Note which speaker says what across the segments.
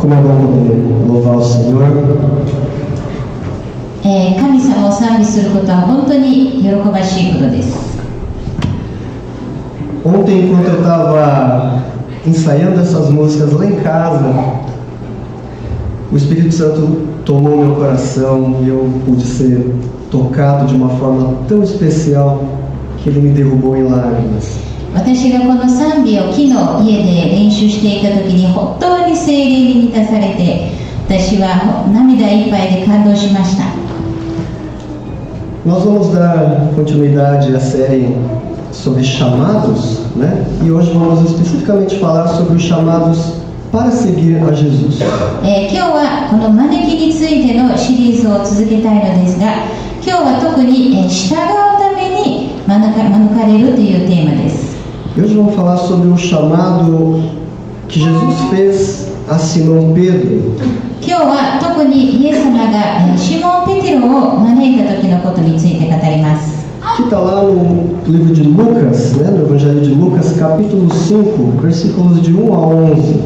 Speaker 1: Como é bom poder louvar o Senhor.
Speaker 2: 神様を賛美することは本当に喜ばしいことです。
Speaker 1: Ontem, enquanto eu estava ensaiando essas músicas lá em casa, o Espírito Santo tomou meu coração e eu pude ser tocado de uma forma tão especial que ele me derrubou em lágrimas.
Speaker 2: 私がこの賛美を昨日家で練習していた時に本当に聖霊に満たされて、私は涙いっぱいで感動しました。
Speaker 1: Nós vamos dar continuidade à série sobre chamados, né? E hoje vamos especificamente falar sobre os chamados para seguir a Jesus.
Speaker 2: 今日はこの招きについてのシリーズを続けたいのですが、今日は特に従うために招かれるというテーマです。
Speaker 1: E hoje vamos falar sobre o chamado que Jesus fez a Simão Pedro.
Speaker 2: 今日は特にイエス様がシモン・ペテロを招いた時のことについて語ります。
Speaker 1: Que está lá no livro de Lucas, né? No Evangelho de Lucas, capítulo 5, versículos de 1 a 11.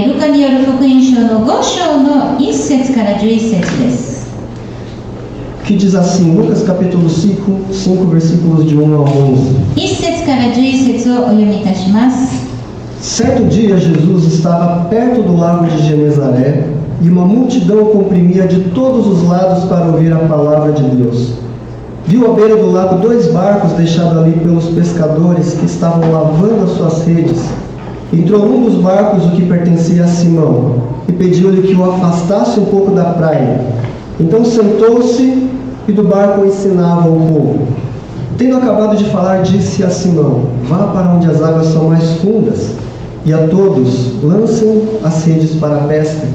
Speaker 2: ルカによる福音書の5章の1節から11節です。
Speaker 1: Que diz assim, Lucas capítulo 5, versículos de 1 a 11.
Speaker 2: 1節から11節をお読みいたします。
Speaker 1: Certo dia, Jesus estava perto do lago de Genezaré e uma multidão o comprimia de todos os lados para ouvir a palavra de Deus. Viu à beira do lago 2 barcos deixados ali pelos pescadores que estavam lavando as suas redes. Entrou num dos barcos, o que pertencia a Simão, e pediu-lhe que o afastasse um pouco da praia. Então sentou-se e do barco ensinava ao povo. Tendo acabado de falar, disse a Simão: vá para onde as águas são mais fundas, e a todos lancem as redes para a pesca.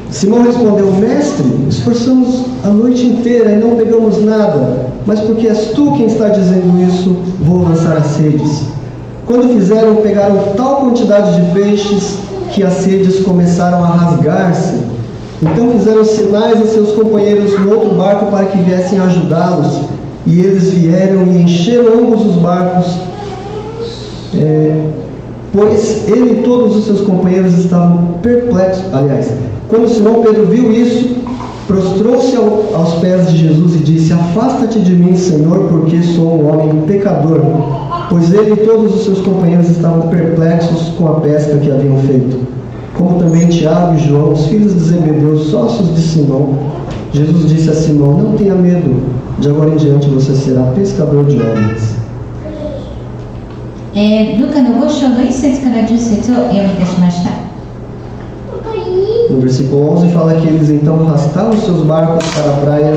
Speaker 1: Simão respondeu: Mestre, esforçamos a noite inteira e não pegamos nada, mas porque és tu quem está dizendo isso, vou lançar as redes. Quando fizeram, pegaram tal quantidade de peixes que as redes começaram a rasgar-se. Então fizeram sinais a seus companheiros no outro barco para que viessem ajudá-los, e eles vieram e encheram ambos os barcos, pois ele e todos os seus companheiros estavam perplexos. Aliás, quando Simão Pedro viu isso, prostrou-se aos pés de Jesus e disse: afasta-te de mim, Senhor, porque sou um homem pecador. Pois ele e todos os seus companheiros estavam perplexos com a pesca que haviam feito. Como também Tiago e João, os filhos de Zebedeu, sócios de Simão. Jesus disse a Simão: não tenha medo, de agora em diante você será pescador de homens.
Speaker 2: ルカの5章の1節から10節を読みいたしました。
Speaker 1: No versículo 11 fala que eles então arrastaram seus barcos para a praia,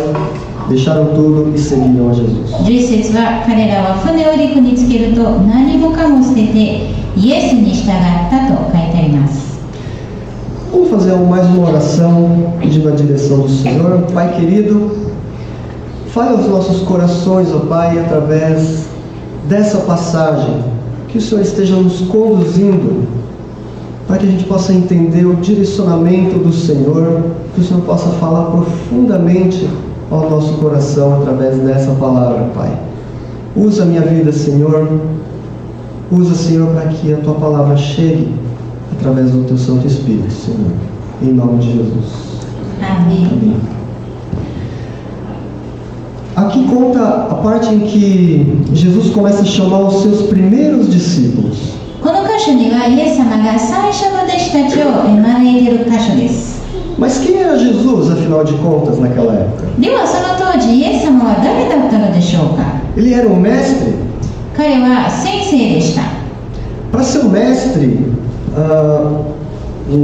Speaker 1: deixaram tudo e seguiram a Jesus.
Speaker 2: 11節は彼らは船を陸につけると何もかも捨ててイエスに従ったと書いてあります。
Speaker 1: Vamos fazer mais uma oração pedindo a direção do Senhor. Pai querido, fale aos nossos corações, ó Pai, através dessa passagem, que o Senhor esteja nos conduzindo, para que a gente possa entender o direcionamento do Senhor, que o Senhor possa falar profundamente ao nosso coração através dessa palavra, Pai. Usa a minha vida, Senhor. Usa, Senhor, para que a Tua palavra chegue através do Teu Santo Espírito, Senhor. Em nome de Jesus.
Speaker 2: Amém.
Speaker 1: Amém. Aqui conta a parte em que Jesus começa a chamar os seus primeiros discípulos.
Speaker 2: この箇所にはイエス様が最初の弟子たちを招いている箇所です。
Speaker 1: Mas quem era Jesus, afinal de contas, naquela época?
Speaker 2: ではその当時イエス様は誰だったのでしょうか。
Speaker 1: Ele era um mestre?
Speaker 2: 彼は先生でした。
Speaker 1: Para ser um mestre,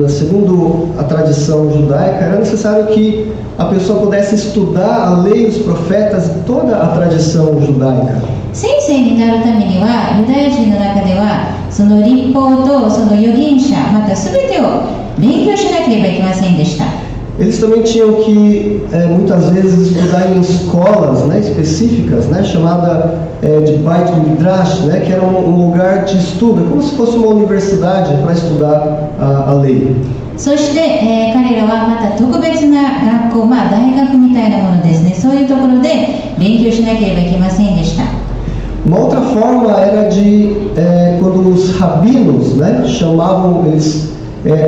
Speaker 1: segundo a tradição judaica, era necessário que a pessoa pudesse estudar a lei, os profetas e toda a tradição judaica.
Speaker 2: 先生になるためにはユダヤ人の中ではその律法とその預言者また全てを勉強しなければいけませんでした。
Speaker 1: Eles também tinham que, muitas vezes, estudar em escolas, né, específicas, né, chamada de Beit Midrash, né, que era um lugar de estudo, como se fosse uma universidade para estudar a lei.
Speaker 2: そして、彼らはまた特別な学校、大学みたいなものですね、そういうところで勉強しなければいけませんでした。
Speaker 1: Uma outra forma era de, quando os rabinos, né, chamavam, eles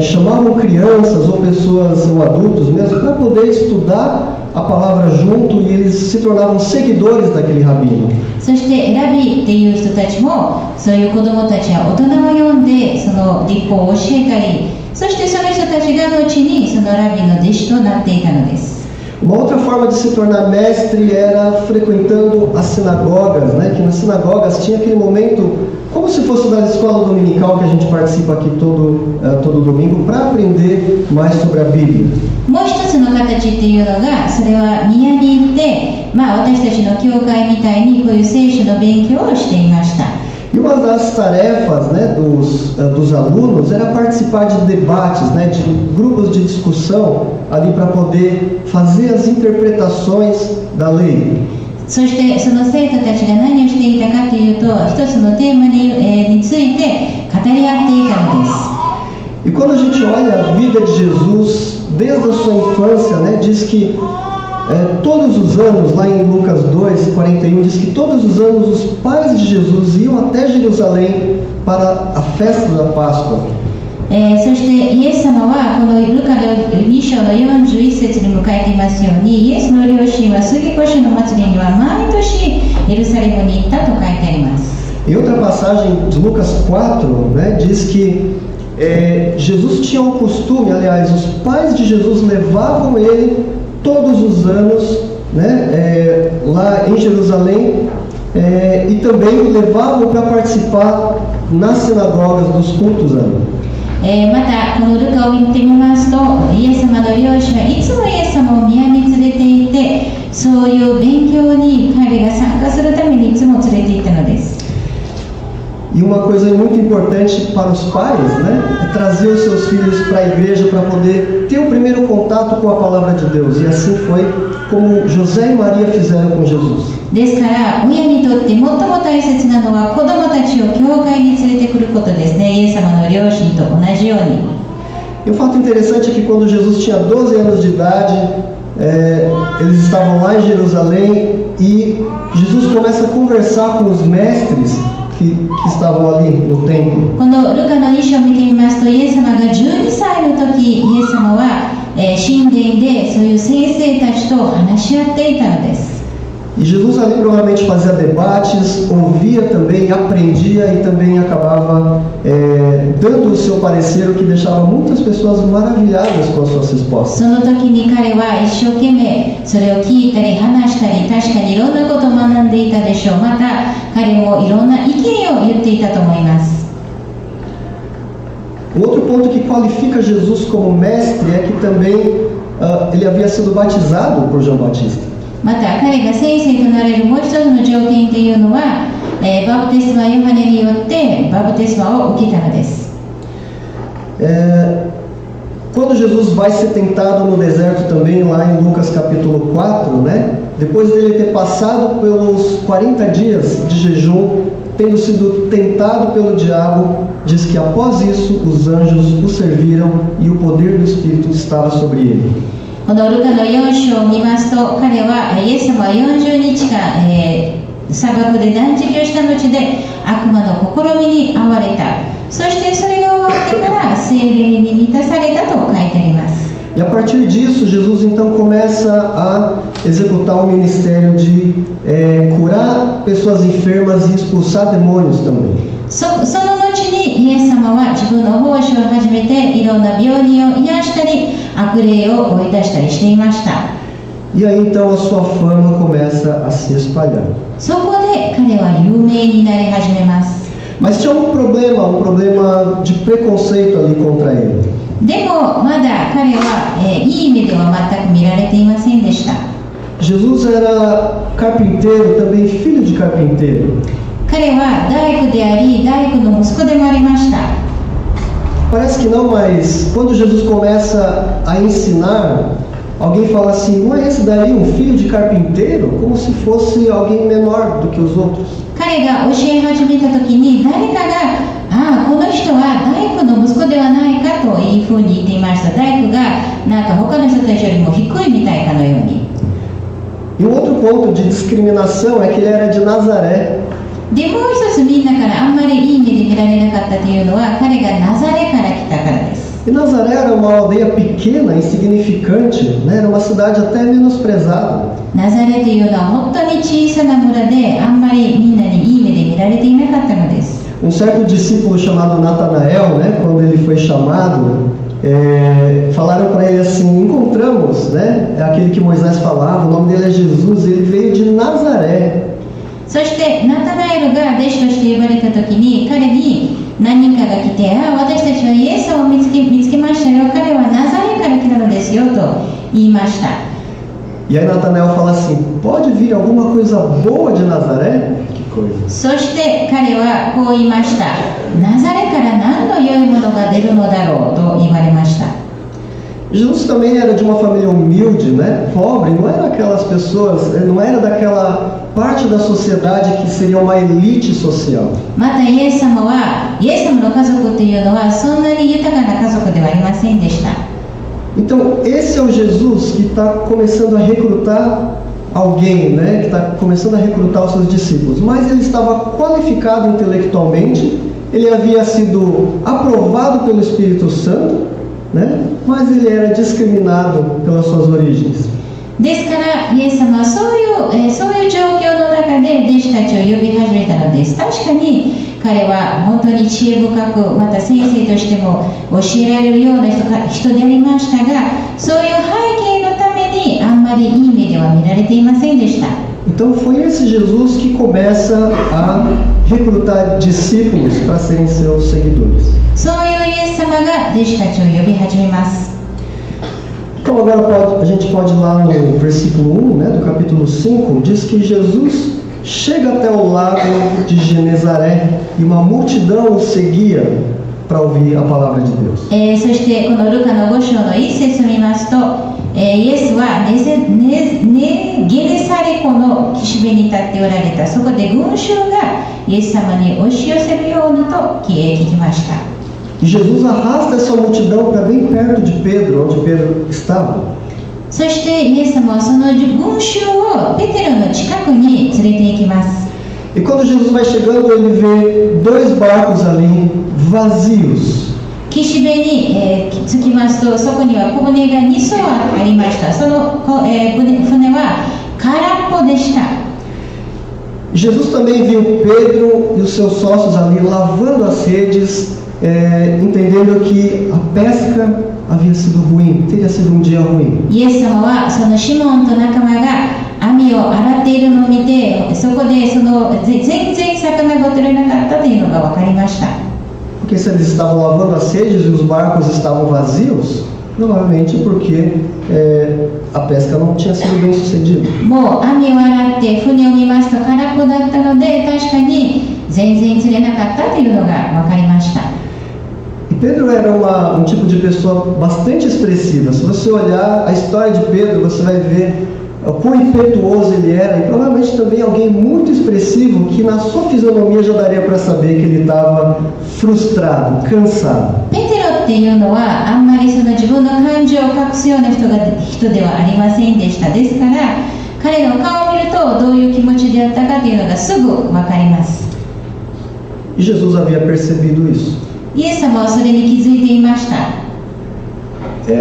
Speaker 1: chamavam crianças ou pessoas ou adultos mesmo para poder estudar a palavra junto e eles se tornavam seguidores daquele rabino.
Speaker 2: そしてラビっていう人たちもそういう子どもたちや大人を呼んでその律法を教えたり、そしてその人たちが後にそのラビの弟子となっていたのです。
Speaker 1: Uma outra forma de se tornar mestre era frequentando as sinagogas, né? Que nas sinagogas tinha aquele momento, como se fosse da escola dominical que a gente participa aqui todo domingo, para aprender mais sobre a Bíblia.
Speaker 2: もう一つの形っていうのが、それは宮に行って、私たちの教会みたいにこういう聖書の勉強をしていました。
Speaker 1: E uma das tarefas, né, dos alunos era participar de debates, né, de grupos de discussão ali para poder fazer as interpretações da lei.
Speaker 2: そしてその生徒たちが何をしていたかというと、一つのテーマについて語り合っていたのです。
Speaker 1: E quando a gente olha a vida de Jesus desde a sua infância, né, diz que todos os anos, lá em Lucas 2:41, diz que todos os anos os pais de Jesus iam até Jerusalém para a festa da Páscoa.
Speaker 2: そしてイエス様はこのルカの2章の41節に迎えていますように、イエスの両親は杉越の祭りには毎年エルサレムに行ったと書いてあります。
Speaker 1: Em outra passagem de Lucas 4, né, diz que Jesus tinha o costume, aliás, os pais de Jesus levavam ele todos os anos, né, lá em Jerusalém, e também o levavam para participar nas sinagogas dos cultos ali.
Speaker 2: またこのルカを見てみますと、イエス様の両親はいつもイエス様を宮に連れて行って、そういう勉強に彼が参加するためにいつも連れて行ったのです。
Speaker 1: E uma coisa muito importante para os pais, né, é trazer os seus filhos para a igreja para poder ter o primeiro contato com a palavra de Deus. E assim foi como José e Maria fizeram com Jesus.
Speaker 2: ですから親にとって最も大切なのは子供たちを教会に連れてくることですね。イエス様の両親と同じように。
Speaker 1: E um fato interessante é que quando Jesus tinha 12 anos de idade, eles estavam lá em Jerusalém e Jesus começa a conversar com os mestres que estavam ali no templo.
Speaker 2: このルカの2章を見てみますと、イエス様が12歳の時、イエス様は、神殿でそういう先生たちと話し合っていたのです。
Speaker 1: E Jesus ali provavelmente fazia debates, ouvia também, aprendia e também acabava dando o seu parecer, o que deixava muitas pessoas maravilhadas com as suas respostas.
Speaker 2: その時に彼は一生懸命それを聞いたり話したり、確かにいろんなことを学んでいたでしょう。また彼もいろんな意見を言っていたと思います。
Speaker 1: Outro ponto que qualifica Jesus como mestre é que também ele havia sido batizado por João Batista.
Speaker 2: また彼が先生となれるもう一つの条件というのは、バプテスマヨハネによってバプテスマを受けたのです。
Speaker 1: Quando Jesus vai ser tentado no deserto também, lá em Lucas capítulo 4, né? Depois dele ter passado pelos 40 dias de jejum, tendo sido tentado pelo diabo, diz que após isso os anjos o serviram e o poder do Espírito estava sobre ele.
Speaker 2: このルカの4章を見ますと、彼はイエス様は40日間、砂漠で断食をした後で悪魔の試みに遭われた。そしてそれが終わってから聖霊に満たされたと書いてあります。
Speaker 1: E a partir disso, Jesus então começa a executar o ministério de curar pessoas enfermas e expulsar demônios também.
Speaker 2: その後にイエス様は自分の奉仕を始めていろんな病人を癒したり悪霊を追い出したりしていました。
Speaker 1: E aí então a sua fama começa a se espalhar.
Speaker 2: そこで彼は有名になり始めます。
Speaker 1: Mas tinha um problema de preconceito ali contra ele.
Speaker 2: でもまだ彼は、いい目では全く見られていませんでした。
Speaker 1: Jesus era carpinteiro, também filho de carpinteiro.
Speaker 2: 彼は大工であり、大工の息子でもありました。
Speaker 1: Parece que não, mas quando Jesus começa a ensinar, alguém fala assim, não é esse daí um filho de carpinteiro? Como se fosse alguém menor do que os outros.
Speaker 2: 彼が教え始めた時に誰かが、この人は大工の息子ではないかというふうに言っていました。大工がなんか他の人たちよりも低いみたいかのように。
Speaker 1: E um outro ponto de discriminação é que ele era de Nazaré.
Speaker 2: でもう一つみんなからあんまりいい目で見られなかったというのは彼がナザレから来たからです。
Speaker 1: E Nazaré era uma aldeia pequena, insignificante, né? Era uma cidade até menosprezada.
Speaker 2: ナザレというのは本当に小さな村で、あんまりみんなにいい目で見られていなかったのです。
Speaker 1: Um certo discípulo chamado Natanael, né? Quando ele foi chamado, falaram para ele assim: encontramos, né? É aquele que Moisés falava, o nome dele é Jesus, ele veio de Nazaré.
Speaker 2: そしてナタナエルが弟子として呼ばれた時に、彼に何人かが来て、私たちはイエスを見つけましたよ、彼はナザレから来たのですよと言いました。
Speaker 1: E aí Natanael fala assim: pode vir alguma coisa boa de Nazaré? Que coisa.
Speaker 2: そして彼はこう言いました。ナザレから何の良いものが出るのだろうと言われました。
Speaker 1: Jesus também era de uma família humilde, né? Pobre, não era aquelas pessoas, não era daquela parte da sociedade que seria uma elite social.
Speaker 2: またイエス様は、イエス様の家族というのはそんなに豊かな家族ではありませんでした。
Speaker 1: Então, esse é o Jesus que está começando a recrutar alguém, né? Que está começando a recrutar os seus discípulos. Mas ele estava qualificado intelectualmente, ele havia sido aprovado pelo Espírito Santo, né? Mas ele era discriminado pelas suas origens.
Speaker 2: ですからイエス様はそういう状況の中で弟子たちを呼び始めたのです。確かに彼は本当に知恵深く、また先生としても教えられるような人でありましたが、そういう背景のためにあんまりいい目では見られていませんでした。
Speaker 1: Então foi esse Jesus que começa a recrutar discípulos para serem seus seguidores.
Speaker 2: そういうイエス様が弟子たちを呼び始めます。
Speaker 1: Então agora a gente pode ir lá no versículo 1, né, do capítulo 5, diz que Jesus chega até o lago de Genezaré e uma multidão o seguia para ouvir a palavra de Deus.
Speaker 2: そしてこのルカの5章の1節を見ますと、イエスはゲネサレ湖の岸辺に立っておられた。そこで群衆がイエス様に押し寄せるようにと聞きました。
Speaker 1: E Jesus arrasta essa multidão para bem perto de Pedro, onde Pedro estava.
Speaker 2: そしてイエス様はその群衆をペテロの近くに連れて行きます。
Speaker 1: E quando Jesus vai chegando, ele vê 2 barcos ali vazios.
Speaker 2: 岸辺に、着きますと、そこには小舟が2艘ありました。その、船は空っぽでした。
Speaker 1: Jesus também viu Pedro e os seus sócios ali lavando as redes, entendendo que a pesca havia sido ruim, teria sido dia ruim.
Speaker 2: イエス様はそのシモンと仲間が網を洗っているのを見て、そこで全然魚が取れなかったというのが分かりました。
Speaker 1: Porque se eles estavam lavando as redes e os barcos estavam vazios, provavelmente porque a pesca não tinha sido bem sucedida.
Speaker 2: もう網を洗って船を見ますと空っぽだったので、確かに全然釣れなかったというのが分かりました。
Speaker 1: E Pedro era um tipo de pessoa bastante expressiva. Se você olhar a história de Pedro, você vai ver o quão impetuoso ele era, e provavelmente também alguém muito expressivo, que na sua fisionomia já daria para saber que ele estava frustrado, cansado.
Speaker 2: ペテロっていうのはあんまりその自分の感情を隠すような人ではありませんでした。ですから彼の顔を見るとどういう気持ちであったかというのがすぐ分かります。
Speaker 1: E Jesus havia percebido isso.
Speaker 2: イエス様はそれに気づいていました。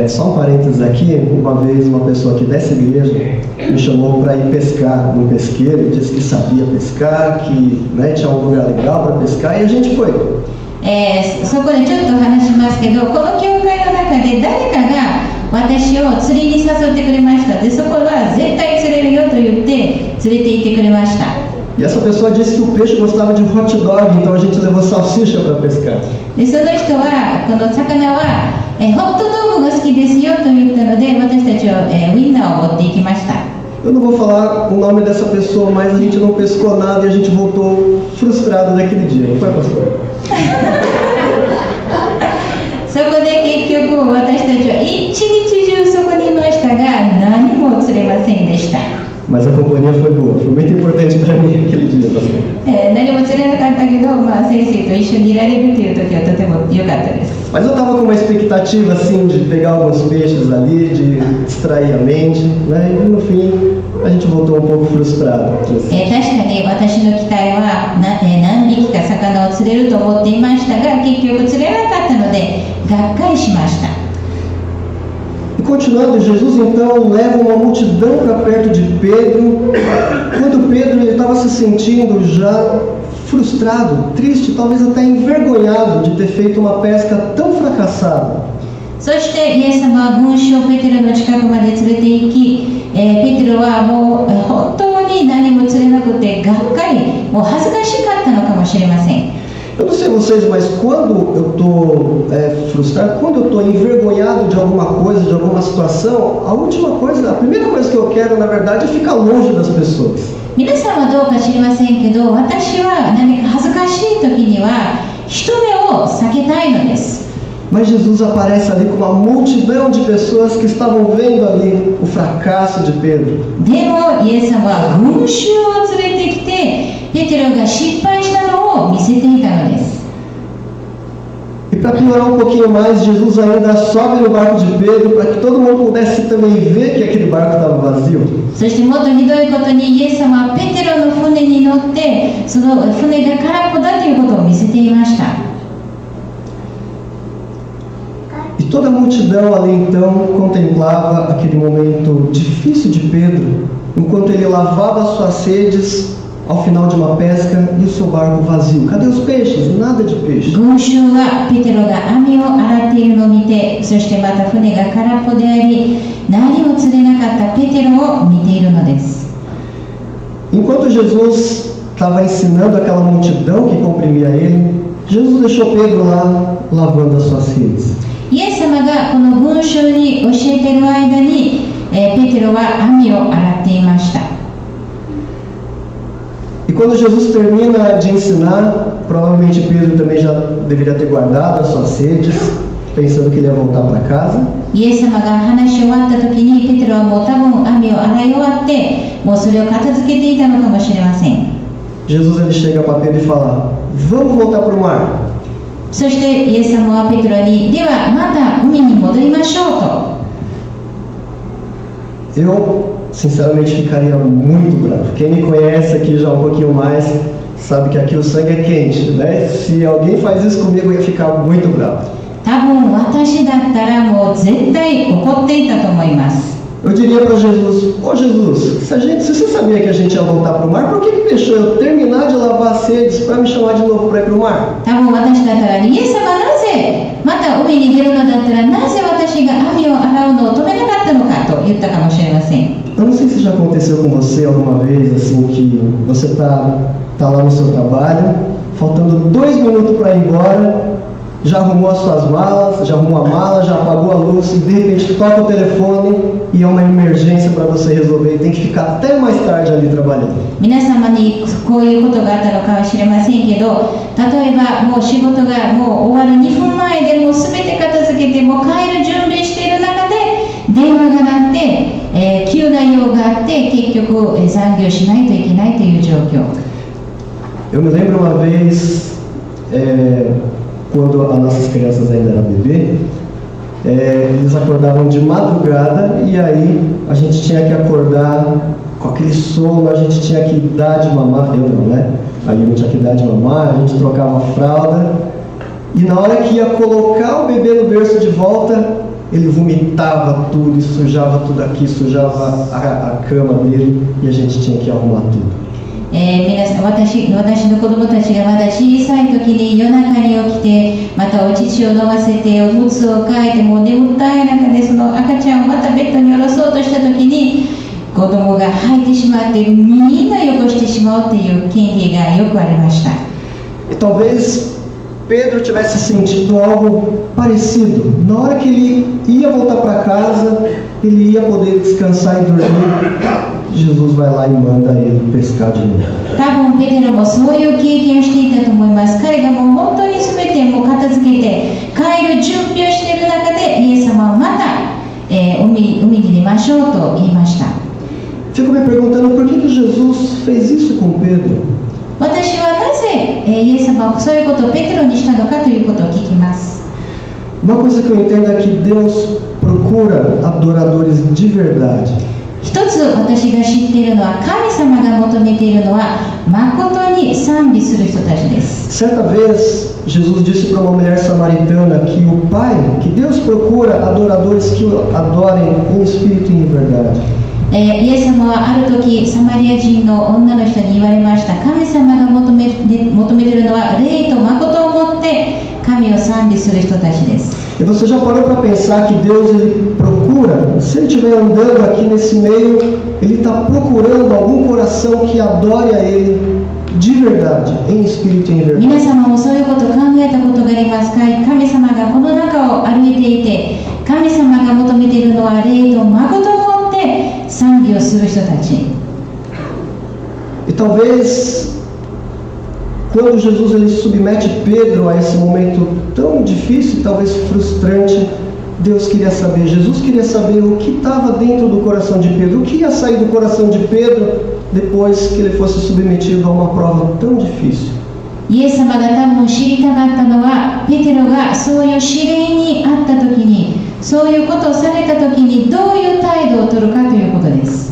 Speaker 1: Só um parênteses aqui, uma vez uma pessoa aqui dessa igreja me chamou para ir pescar no pesqueiro, disse que sabia pescar, que tinha um lugar legal para pescar, e a gente foi.
Speaker 2: そこでちょっと話しますけど、この教会の中で誰かが私を釣りに誘ってくれました。で、そこは絶対釣れるよと言って連れて行ってくれました。
Speaker 1: E essa pessoa disse que o peixe gostava de hot dog, então a gente levou salsicha para pescar.
Speaker 2: で、その人はこの魚はホットドッグが好きですよと言ったので、私たちはウインナーを持って行きました。
Speaker 1: Eu não vou falar o nome dessa pessoa, mas a gente não pescou nada e a gente voltou frustrado naquele dia, não foi, pastor?
Speaker 2: そこで結局私たちは一日中そこにいましたが何も釣れませんでした。
Speaker 1: Mas a companhia foi boa, foi muito importante para mim aquele dia, pastor.
Speaker 2: 何も釣れなかったけど、先生と一緒にいられるという時はとても良かったです。
Speaker 1: Mas eu estava com uma expectativa assim de pegar alguns peixes ali, de distrair a mente, né? E no fim a gente voltou um pouco frustrado.
Speaker 2: 確かに私の期待は何匹か魚を釣れると思っていましたが、結局釣れなかったのでがっかりしました。
Speaker 1: E continuando, Jesus então leva uma multidão para perto de Pedro, quando Pedro estava se sentindo já frustrado, triste, talvez até envergonhado de ter feito uma pesca tão fracassada.
Speaker 2: そしてイエス様は群衆をペテロの近くまで連れて行き、ペテロはもう本当に何も釣れなくてがっかり、もう恥ずかしかったのかもしれません。
Speaker 1: Eu não sei vocês, mas quando eu estou frustrado, quando eu estou envergonhado de alguma coisa, de alguma situação, a primeira coisa que eu quero, na verdade, é ficar longe das pessoas.
Speaker 2: 皆さんはどうか知りませんけど、私は何か恥ずかしい時には人目を避けたいのです。
Speaker 1: Mas Jesus aparece ali com uma multidão de pessoas que estavam vendo ali o fracasso de Pedro.
Speaker 2: でもイエス様は群衆を連れてきて、ペテロが失敗したのを見せていたのです。
Speaker 1: E para piorar um pouquinho mais, Jesus ainda sobe no barco de Pedro para que todo mundo pudesse também ver que aquele barco estava vazio.
Speaker 2: そしてもっとひどいことにイエス様はペテロの船に乗ってその船が空っぽだということを見せていました。
Speaker 1: E toda a multidão ali então contemplava aquele momento difícil de Pedro, enquanto ele lavava suas sedes ao final de uma pesca e o seu barco vazio. Cadê os peixes? Nada de peixe.
Speaker 2: 群衆はペテロが網を洗っているのを見て、そしてまた船が空っぽであり、何も釣れなかったペテロを見ているのです。
Speaker 1: Enquanto Jesus estava ensinando aquela multidão que comprimia ele, Jesus deixou Pedro lá lavando as suas redes.
Speaker 2: イエス様がこの群衆に教えている間に、ペテロは網を洗っていました。
Speaker 1: E quando Jesus termina de ensinar, provavelmente Pedro também já deveria ter guardado as suas sedes, pensando que ele ia voltar para casa.
Speaker 2: イエス様が話し終わった時にペテロはもう多分網を洗い終わってもうそれを片付けていたのかもしれません。
Speaker 1: Jesus ele chega para Pedro e fala: vamos voltar para o mar.
Speaker 2: そしてイエス様はペテロにではまた海に戻りましょうと。
Speaker 1: Eu sinceramente ficaria muito bravo. Quem me conhece aqui já um pouquinho mais sabe que aqui o sangue é quente, né? Se alguém faz isso comigo, eu ia ficar muito bravo.
Speaker 2: 多分私だったらもう絶対怒っていたと思います。
Speaker 1: Eu diria para Jesus: ô Jesus, se você sabia que a gente ia voltar para o mar, por que deixou eu terminar de lavar as sedes para me chamar de novo para ir para o mar?
Speaker 2: 多分私だったらイエス様なぜまた海に出るのだったらなぜ私が網を洗うのを止めなかったのかと言ったかもしれません。
Speaker 1: Eu não sei se já aconteceu com você alguma vez, assim, que você tá lá no seu trabalho, faltando 2 minutos para ir embora, já arrumou as suas malas, já arrumou a mala, já apagou a luz e de repente toca o telefone e é uma emergência para você resolver e tem que ficar até mais tarde ali trabalhando.
Speaker 2: 皆様にこういうことがあったのかもしれませんけど、例えばもう仕事がもう終わる2分前でもう全て片付けてもう帰る準備している中で電話が鳴って、急な用があって結局、残業しないといけないという状況。
Speaker 1: Eu me lembro uma vez, quando as nossas crianças ainda eram bebê, eles acordavam de madrugada e aí a gente tinha que acordar com aquele sono, a gente tinha que dar de mamar, eu não, né? Aí eu tinha que dar de mamar, a gente trocava a fralda e na hora que ia colocar o bebê no berço de volta, ele vomitava tudo e sujava tudo aqui, sujava a cama dele e a gente tinha que arrumar tudo.
Speaker 2: 皆さん私の子供たちがまだ小さい時に夜中に起きてまたお乳を飲ませておむつを替えてもう眠たい中でその赤ちゃんをまたベッドに下ろそうとした時に子供が吐いてしまってみんな汚してしまうという経験がよくありました。
Speaker 1: E talvez Pedro tivesse sentido algo parecido. Na hora que ele ia voltar para casa, ele ia poder descansar e dormir. Jesus vai lá e manda ele pescar de novo.
Speaker 2: 多分ペテロもそういう経験をしていたと思います。彼がもう本当に全てもう片付けて帰る準備をしている中でイエス様はまた、海に出ましょうと言いました。
Speaker 1: Fico me perguntando por que Jesus fez isso com Pedro.
Speaker 2: 私はなぜ、イエス様はそういうことをペテロにしたのかということを聞きます。
Speaker 1: Uma coisa que eu entendo é que Deus procura adoradores de verdade.
Speaker 2: 一つ私が知っているのは、神様が求めているのは誠に賛美する人たちです。
Speaker 1: Certa vez, Jesus disse para uma mulher samaritana que o Pai, que Deus procura adoradores que o adorem em espírito e em verdade.
Speaker 2: イエス様はある時サマリア人の女の人に言われました。神様が求めているのは霊と誠をもって神を賛美する人たちです。
Speaker 1: E você já parou para pensar que Deus ele procura, se ele estiver andando aqui nesse meio, ele está procurando algum coração que adore a ele de verdade, em espírito e em verdade.
Speaker 2: 皆様もそういうことを考えたことがありますか？神様がこの中を歩いていて、神様が求めているのは霊と誠をもって賛美をする人たち。
Speaker 1: E talvez quando Jesus ele submete Pedro a esse momento tão difícil, talvez frustrante, Deus queria saber, Jesus queria saber o que estava dentro do coração de Pedro, o que ia sair do coração de Pedro depois que ele fosse submetido a uma prova tão difícil.
Speaker 2: イエス様が多分知りたかったのは、ペテロがそういう試練にあった時に、そういうことをされた時にどういう態度を取るかということです。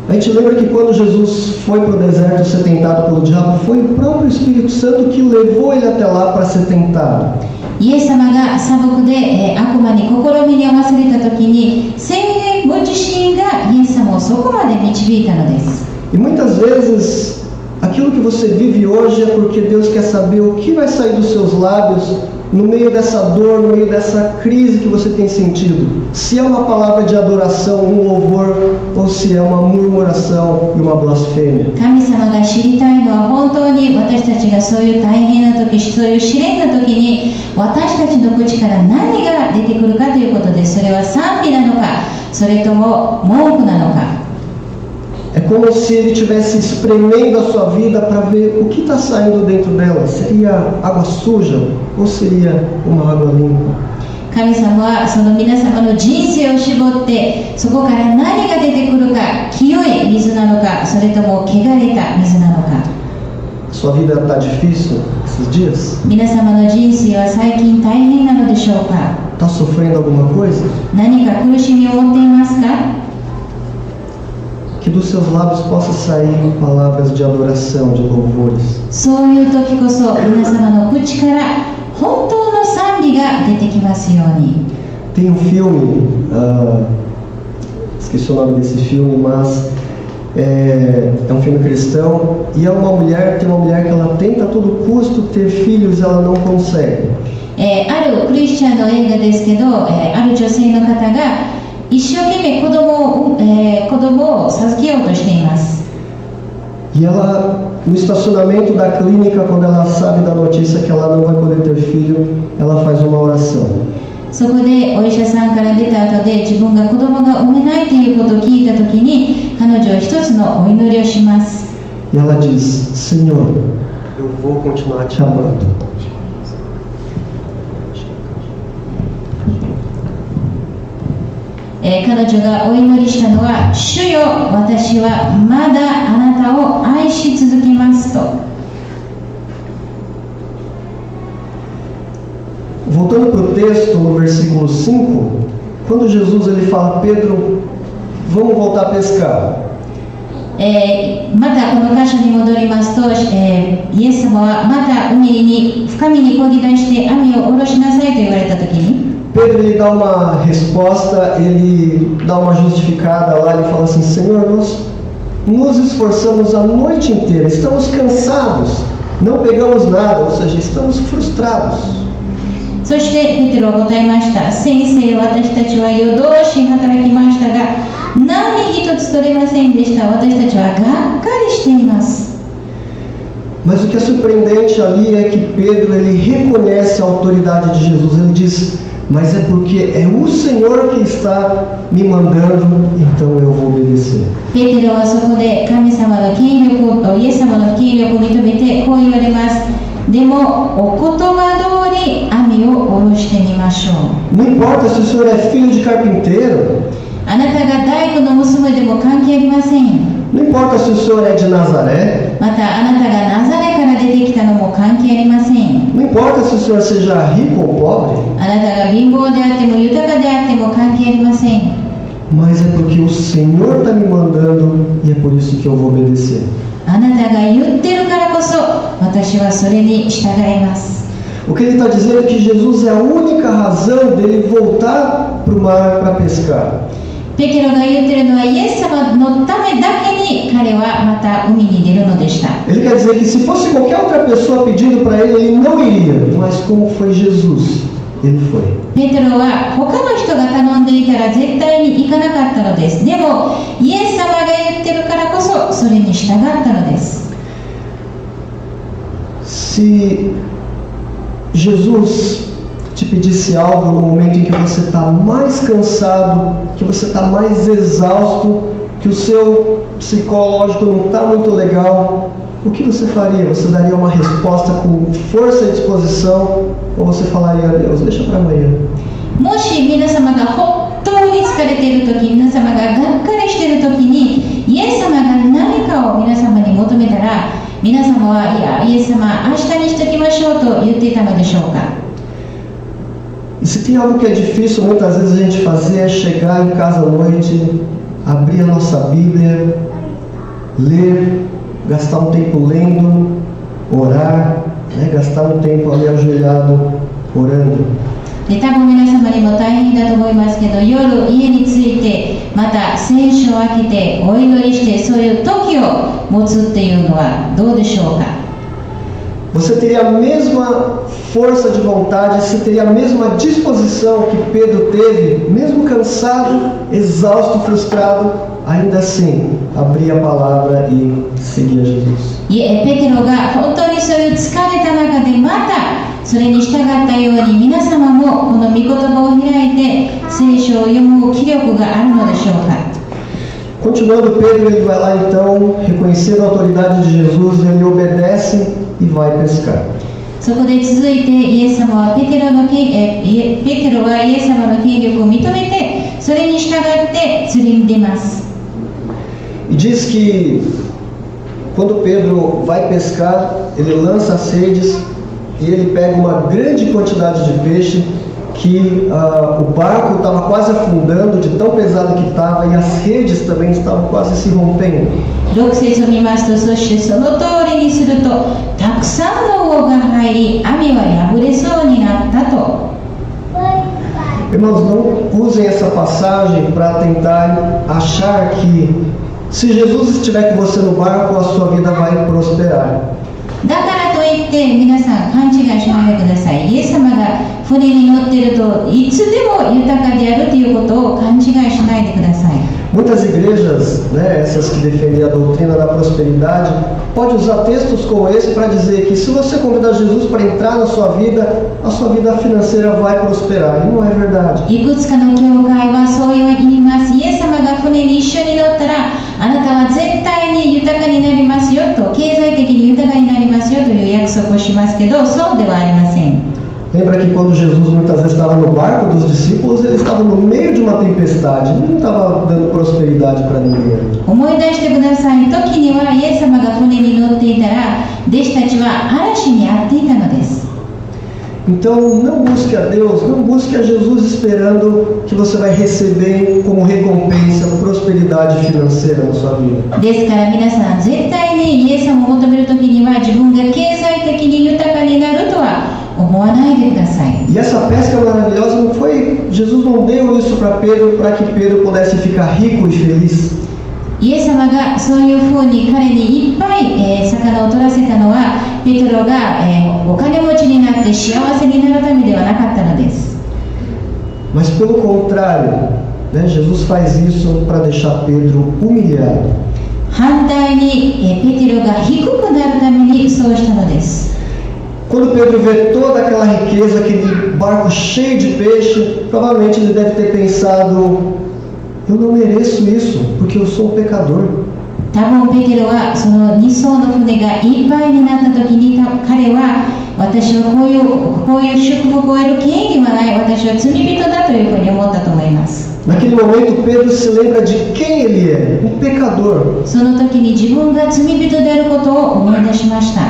Speaker 1: A gente lembra que quando Jesus foi para o deserto ser tentado pelo diabo, foi o próprio Espírito Santo que levou ele até lá para ser tentado.
Speaker 2: イエス様が砂漠で悪魔に試みに合わされた時に、聖霊ご自身がイエス様をそこまで導いたのです。
Speaker 1: E muitas vezes, aquilo que você vive hoje é porque Deus quer saber o que vai sair dos seus lábios no meio dessa dor, no meio dessa crise que você tem sentido. Se é uma palavra de adoração, um louvor, ou se é uma murmuração e uma blasfêmia.
Speaker 2: 神様が知りたいのは本当に私たちがそういう大変な時、そういう試練の時に私たちの口から何が出てくるかということで、それは賛美なのか、それとも文句なのか。
Speaker 1: É como se ele estivesse espremendo a sua vida para ver o que está saindo dentro dela. Seria água suja ou seria uma água limpa?
Speaker 2: 神様はその皆様の人生を絞って、そこから何が出てくるか、清い水なのか、それとも汚れた水なのか。
Speaker 1: Sua vida está difícil esses dias?
Speaker 2: 皆様の人生は最近大変なのでしょうか？
Speaker 1: Está sofrendo alguma coisa?
Speaker 2: 何か苦しみを持っていますか？
Speaker 1: Que dos seus lábios possa sair palavras de adoração, de louvores.
Speaker 2: そういう時こそ皆様の口から本当の賛美が出てきますように。
Speaker 1: Tem um filme, esqueci o nome desse filme, mas é um filme cristão e tem uma mulher que ela tenta a todo custo ter filhos e ela não consegue.
Speaker 2: あるクリスチャンの映画ですけど、ある女性の方が一生懸命子供を授けようとしています。
Speaker 1: E ela, no estacionamento da clínica, quando ela sabe da notícia que ela não vai poder ter filho, ela faz uma oração.
Speaker 2: そこでお医者さんから出た後で自分が子供が産めないということを聞いた時に、彼女は一つのお祈りをします。
Speaker 1: E ela diz: Senhor, eu vou continuar te amando.
Speaker 2: 彼女がお祈りしたのは、主よ、私はまだあなたを愛し続けますと。
Speaker 1: Voltando para o texto, no versículo 5, quando Jesus ele fala: Pedro, vamos voltar a pescar.
Speaker 2: またこの箇所に戻りますと、イエス様はまた深みに漕ぎ出して網を下ろしなさいと言われた時に、
Speaker 1: Pedro ele dá uma resposta, ele dá uma justificada lá, ele fala assim: Senhor, nós nos esforçamos a noite inteira, estamos cansados, não pegamos nada, ou seja, estamos frustrados.
Speaker 2: そしてペテロは答えました。先生、私たちは夜通し働きましたが、何一つ取れませんでした。私たちはがっかりしています。
Speaker 1: Mas o que é surpreendente ali é que Pedro ele reconhece a autoridade de Jesus. Ele diz: mas é porque é o Senhor que está me mandando, então eu vou obedecer.
Speaker 2: ペテロはそこで神様の権力を、イエス様の権力を認めてこう言われます。でもお言葉通り網を下ろしてみましょう。
Speaker 1: Não importa se o senhor é filho de carpinteiro.
Speaker 2: あなたが大工の娘でも関係ありません。
Speaker 1: Não importa se o senhor é de Nazaré.
Speaker 2: またあなたがナザレから出てきたのも関係ありません。
Speaker 1: Não importa se o senhor seja rico ou pobre.
Speaker 2: あなたが貧乏であっても豊かであっても関係ありません。
Speaker 1: mas é porque o Senhor está me mandando e é por isso que eu vou obedecer.
Speaker 2: あなたが言ってるからこそ私はそれに従います。
Speaker 1: O que ele está dizendo é que Jesus é a única razão dele voltar para o mar para pescar.
Speaker 2: ペテロが言ってるのはイエス様のためだけに彼はまた海に出るのでした。
Speaker 1: Ele quer dizer que se fosse qualquer outra pessoa pedindo para ele, ele não iria. Mas como foi Jesus, ele foi.
Speaker 2: ペテロは他の人が頼んでいたら絶対に行かなかったのです。でもイエス様が言ってるからこそそれに従ったのです。
Speaker 1: Se Jesus te pedisse algo no momento em que você está mais cansado, que você está mais exausto, que o seu psicológico não está muito legal, o que você faria? Você daria uma resposta com força e disposição ou você falaria, Deus, deixa para amanhã?
Speaker 2: もし皆様が本当に疲れている時、皆様ががっかりしている時にイエス様が何かを皆様に求めたら、皆様はいやイエス様明日にしときましょうと言っていたのでしょうか。
Speaker 1: E se tem algo que é difícil muitas vezes a gente fazer é chegar em casa à noite, abrir a nossa Bíblia, ler, gastar um tempo lendo, orar, né? Gastar um tempo ali ajoelhado, orando.
Speaker 2: で多分皆様にも大変だと思いますけど、夜家に着いてまた聖書を開けてお祈りしてそういう時を持つっていうのはどうでしょうか。
Speaker 1: Você teria a mesma força de vontade, você teria a mesma disposição que Pedro teve, mesmo cansado, exausto, frustrado, ainda assim, abrir a palavra e seguir a Jesus.
Speaker 2: ペテロが本当にそういう疲れた中でまたそれに従ったように皆様もこの御言葉を開いて聖書を読む気力があるのでしょうか。
Speaker 1: Continuando, Pedro ele vai lá então, reconhecendo a autoridade de Jesus, ele obedece e vai pescar.
Speaker 2: そこで続いてイエス様はペテロはイエス様の権力を認めてそれに従って釣りに出ます。
Speaker 1: E diz que quando Pedro vai pescar, ele lança as redes e ele pega uma grande quantidade de peixe que o barco estava quase afundando de tão pesado que estava e as redes também estavam quase se rompendo.
Speaker 2: 6節を見ますと、そしてその通りにするとたくさんの魚が入り網は破れそうになったと。
Speaker 1: Irmãos, não usem essa passagem para tentar achar que se Jesus estiver com você no barco, a sua vida vai prosperar.
Speaker 2: だからといって皆さん勘違いしないでください。イエス様が船に乗っているといつでも豊かであるということを勘違いしないでください。
Speaker 1: Muitas igrejas, né, essas que defendem a doutrina da prosperidade, pode usar textos como esse para dizer que se você convidar Jesus para entrar na sua vida, a sua vida financeira vai prosperar. E não é verdade.
Speaker 2: いくつかの教会はそう言います。イエス様が船に一緒に乗ったらあなたは絶対に豊かになりますよと、経済的に豊かになりますよという約束をしますけど、そうではありません。
Speaker 1: Lembra que quando Jesus muitas vezes estava no barco dos discípulos, ele estava no meio de uma tempestade, ele não estava dando prosperidade para ninguém.
Speaker 2: 思い出してください。時にはイエス様が船に乗っていたら弟子たちは嵐に遭っていたのです。
Speaker 1: Então não busque a Deus, não busque a Jesus esperando que você vai receber como recompensa prosperidade financeira na sua vida.
Speaker 2: ですから皆さん絶対にイエス様を求める時には自分が経済的に豊かになるとは思わないでください。
Speaker 1: E essa pesca maravilhosa não foi, Jesus não deu isso para Pedro para que Pedro pudesse ficar rico e feliz.
Speaker 2: イエス様がそういうふうに彼にいっぱい、魚を取らせたのはペテロが、お金持ちになって幸せになるためではなかったのです。
Speaker 1: Mas pelo contrário, né, Jesus faz isso para deixar Pedro humilhado.
Speaker 2: 反対に、ペテロが低くなるためにそうしたのです。
Speaker 1: Quando Pedro vê toda aquela riqueza, aquele barco cheio de peixe, provavelmente ele deve ter pensado: eu não mereço isso, porque eu sou um pecador.
Speaker 2: 多分ペテロはその2艘の船がいっぱいになった時に彼は私はこういう祝福を得る権利はない、私は罪人だというふうに思ったと思います。
Speaker 1: Naquele momento Pedro se lembra de quem ele é, um pecador.
Speaker 2: その時に自分が罪人であることを思い出しました。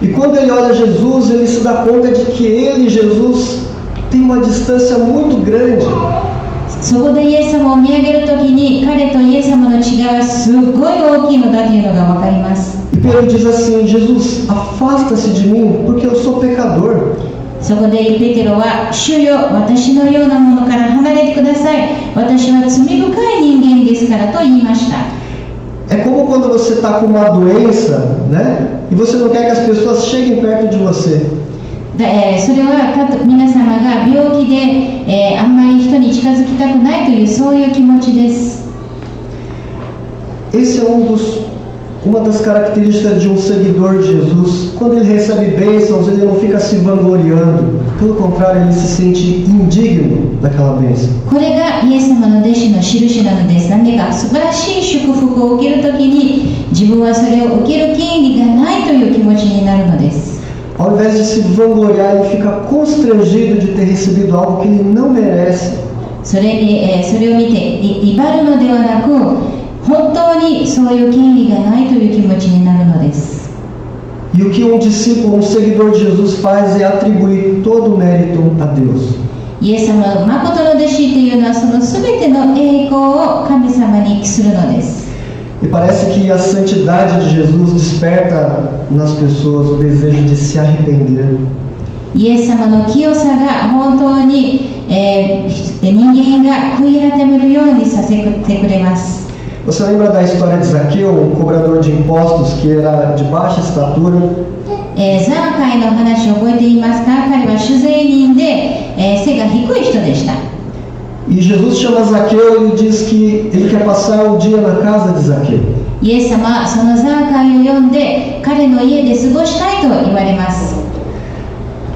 Speaker 1: E quando ele olha Jesus, ele se dá conta de que ele, Jesus, tem uma distância muito grande.
Speaker 2: そこでイエス様を見上げるときに彼とイエス様の違いはすごい大きいのだというのが分かります。
Speaker 1: E Pedro diz assim: Jesus, afasta-se de mim, porque eu sou pecador.
Speaker 2: そこでペテロは、主よ、私のようなものから離れてください。私は罪深い人間ですからと言いました。
Speaker 1: É como quando você está com uma doença, né? E você não quer que as pessoas cheguem perto de você.
Speaker 2: それは皆様が病気で、あんまり人に近づきたくないというそういう気持ちです。
Speaker 1: Esse é uma das características de um seguidor de Jesus. Quando ele recebe bênçãos, ele não fica se vangloriando. Pelo contrário, ele se sente indigno daquela bênção.
Speaker 2: これがイエス様の弟子の印なのです。なんでか、素晴らしい祝福を受けるときに自分はそれを受ける権利がないという気持ちになるのです。
Speaker 1: Ao invés de se vangloriar, ele fica constrangido de ter recebido algo que ele não merece.
Speaker 2: それを見て威張るのではなく、本当にそういう権利がないという気持ちになるのです。
Speaker 1: E o que um discípulo, um seguidor de Jesus faz é atribuir todo o mérito a Deus.
Speaker 2: イエス様の誠の弟子というのはその全ての栄光を神様に帰するのです。
Speaker 1: E parece que a santidade de Jesus desperta nas pessoas o desejo de se arrepender.
Speaker 2: イエス様の清さが本当に、人間が悔い改めるようにさせてくれます。
Speaker 1: Você lembra da história de Zaqueu, um cobrador de impostos que era de baixa estatura?
Speaker 2: ザーカイの話を覚えていますか？彼は酒税人で、背が低い人でした。
Speaker 1: E Jesus chama Zaqueu e diz que ele quer passar o dia na casa de Zaqueu.
Speaker 2: イエス様はそのザーカイを呼んで彼の家で過ごしたいと言われます。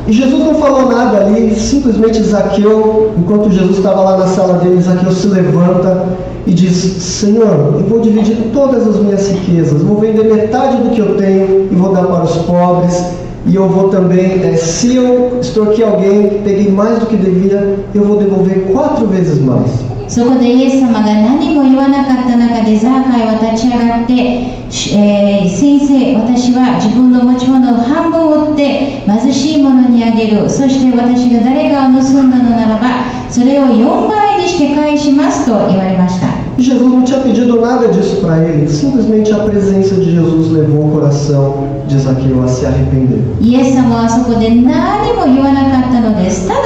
Speaker 1: E Jesus não falou nada ali, simplesmente Zaqueu, enquanto Jesus estava lá na sala dele, Zaqueu se levanta e diz: Senhor, eu vou dividir todas as minhas riquezas, vou vender metade do que eu tenho e vou dar para os pobres, e eu vou também, se eu extorquir alguém, peguei mais do que devia, eu vou devolver 4 vezes mais.
Speaker 2: そこでイエス様が何も言わなかった中でザーカイは立ち上がって、先生、私は自分の持ち物を半分折って貧しい者にあげる。そして私が誰かを盗んだのならばそれを4倍にして返しますと言われました。
Speaker 1: E Jesus não tinha pedido nada disso para ele, simplesmente a presença de Jesus levou o coração de Zaqueu a se arrepender.
Speaker 2: イエス様はそこで何も言わなかったのです。ただ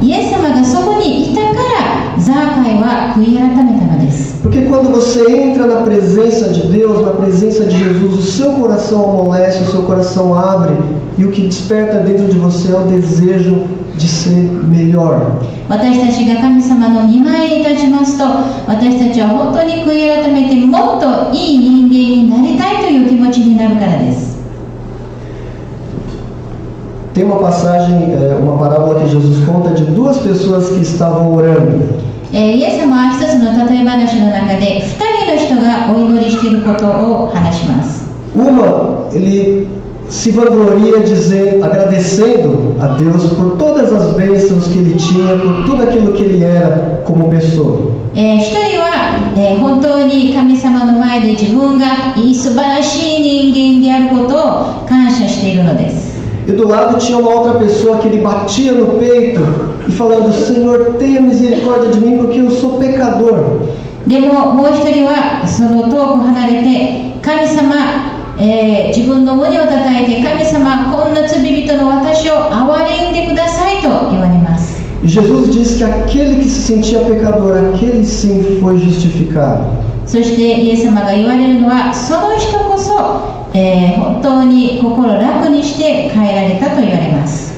Speaker 2: イエス様がそこにいたからザーカイは悔い改めたのです。
Speaker 1: Porque quando você entra na presença de Deus, na presença de Jesus, o seu coração amolece, o seu coração abre, e o que desperta dentro de você é o desejo de ser melhor.
Speaker 2: 私たちが神様の御前に立ちますと、私たちは本当に悔い改めてもっといい人間になりたいという気持ちになるからです。
Speaker 1: Tem uma passagem, uma parábola que Jesus conta de 2 pessoas que estavam orando.
Speaker 2: イエス様は一つの例え話の中で2人の人がお祈りしていることを話します。
Speaker 1: Uma, ele se vangloria agradecendo a Deus por todas as bênçãos que ele tinha, por tudo aquilo que ele era como pessoa.
Speaker 2: 一人は、本当に神様の前で自分が素晴らしい人間であることを感謝しているのです。
Speaker 1: E do lado tinha uma outra pessoa que ele batia no peito e falando: Senhor, tenha misericórdia de mim porque eu sou pecador.
Speaker 2: でももう一人はその遠く離れて神様、自分の胸を叩いて神様、こんな罪人の私を憐れんでくださいと言われます。
Speaker 1: E Jesus disse que aquele que se sentia pecador, aquele sim foi justificado.
Speaker 2: そしてイエス様が言われるのはその人こそ、本当に心を楽にして変えられたと言われます。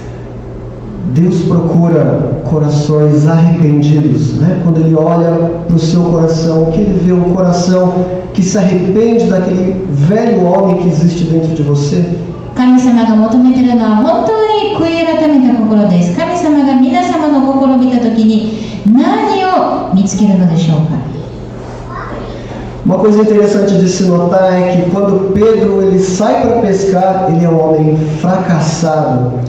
Speaker 1: Deus procura corações arrependidos, né? Quando Ele olha para o seu coração, que Ele vê um coração que se arrepende daquele velho homem que existe dentro de você.
Speaker 2: 神様が求めているのは本当に悔い改めた心です。神様が皆様の心を見たときに何を見つけるのでしょうか。
Speaker 1: Uma coisa interessante de se notar é que quando Pedro ele sai para pescar, ele é um homem fracassado.